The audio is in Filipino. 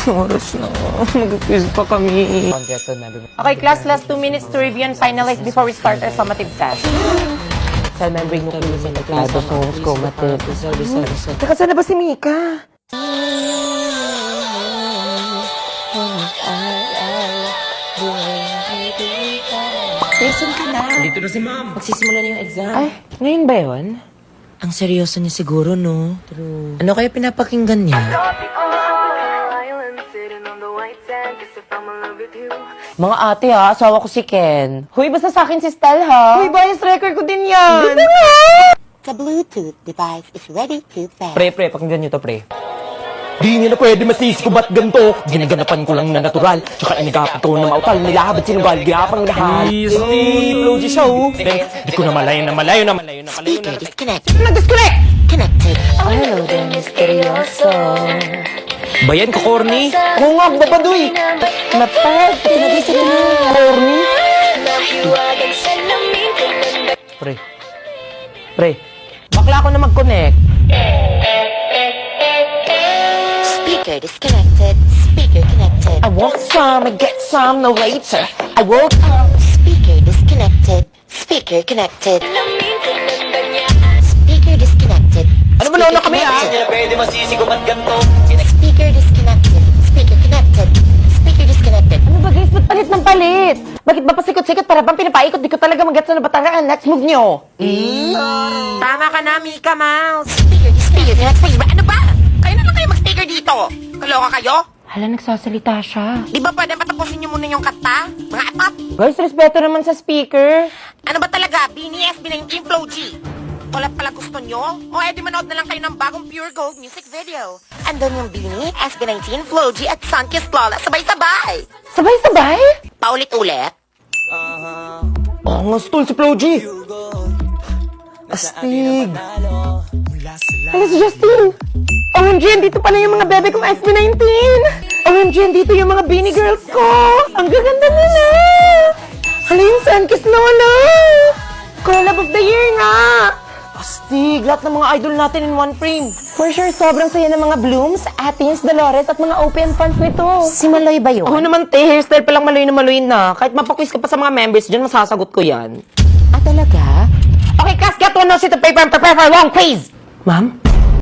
Oras na. Mag-quiz pa kami. Okay, class, last 2 minutes to review and finalize before we start our summative test. Cell membrane nucleus and ribosomes, chromatids. Teka, saan na ba si Mika? Listen ka na. Dito na si ma'am. Magsisimula na yung exam. Ay, ngayon ba yun? Ang seryoso niya siguro, no? True. Ano kaya pinapakinggan niya? Mga ate ha, asawa ko si Ken. Huy, basta sa akin si Stel ha. Huy, bias record ko din yan. Dito nga! The Bluetooth device is ready to pair. Pre, pakinggan nyo to, pre. Di nyo na pwede masisi ko ba't ganito? Ginaganapan ko lang na natural. Tsaka inagapan ko na mautal. Nilahabad sinugal. Gapang lahat. Steve, Logi Show. Di ko na malayo. Speaker disconnected. Nag-disconnect! Connected. Hello there, misteryoso. Bayan ko, corny. Oo nga, babadoy. Napad, pinagisip ko na. Corny. Bakla ako na mag-connect. Speaker disconnected. Speaker connected. I want some, I get some, no later. I woke up. Speaker disconnected. Speaker connected. Speaker disconnected. Ano ba nauna kami ha? Di na pwede masisi ko ba't ganito? Speaker disconnected. Speaker connected. Speaker disconnected. Ano ba guys, ba't palit ng palit? Bakit ba pasikot-sikot para bang pinapaikot? Di ko talaga mag-gets na batangaan. Next move nyo. Tama ka na, Mika Mouse. Speaker disconnected. Ano ba? Kayo na lang kayo mag-speaker dito. Kaloka kayo? Hala, nagsasalita siya. Di ba pwede patapusin niyo muna yung kanta? Mga atap. Guys, respeto naman sa speaker. Ano ba talaga? BNS, B19 Flow G. Wala pala gusto nyo? O edi manood na lang kayo ng bagong Pure Gold music video. Andun yung Beanie, SB19, Flow G at Sunkissed Lola. Sabay-sabay. Sabay-sabay? Paulit-ulit. Oo nga, stol si Flo G. Astig. Hala si Justin. OMG, dito pala yung mga bebe kong SB19. OMG, dito yung mga Beanie Girls ko. Ang gaganda nila. Hala yung Sunkissed Lola. Collab of the year nga. Astig, lahat ng mga idol natin in one frame. For sure, sobrang saya ng mga Blooms, Atins, Dolores, at mga open fans nito. Si Maloy ba yun? Oo naman, te. Hairstyle pa lang maloy na. Kahit mapaquiz ka pa sa mga members dyan, masasagot ko yan. Ah, talaga? Okay, class, get one note sheet of paper and prepare for a long quiz. Ma'am?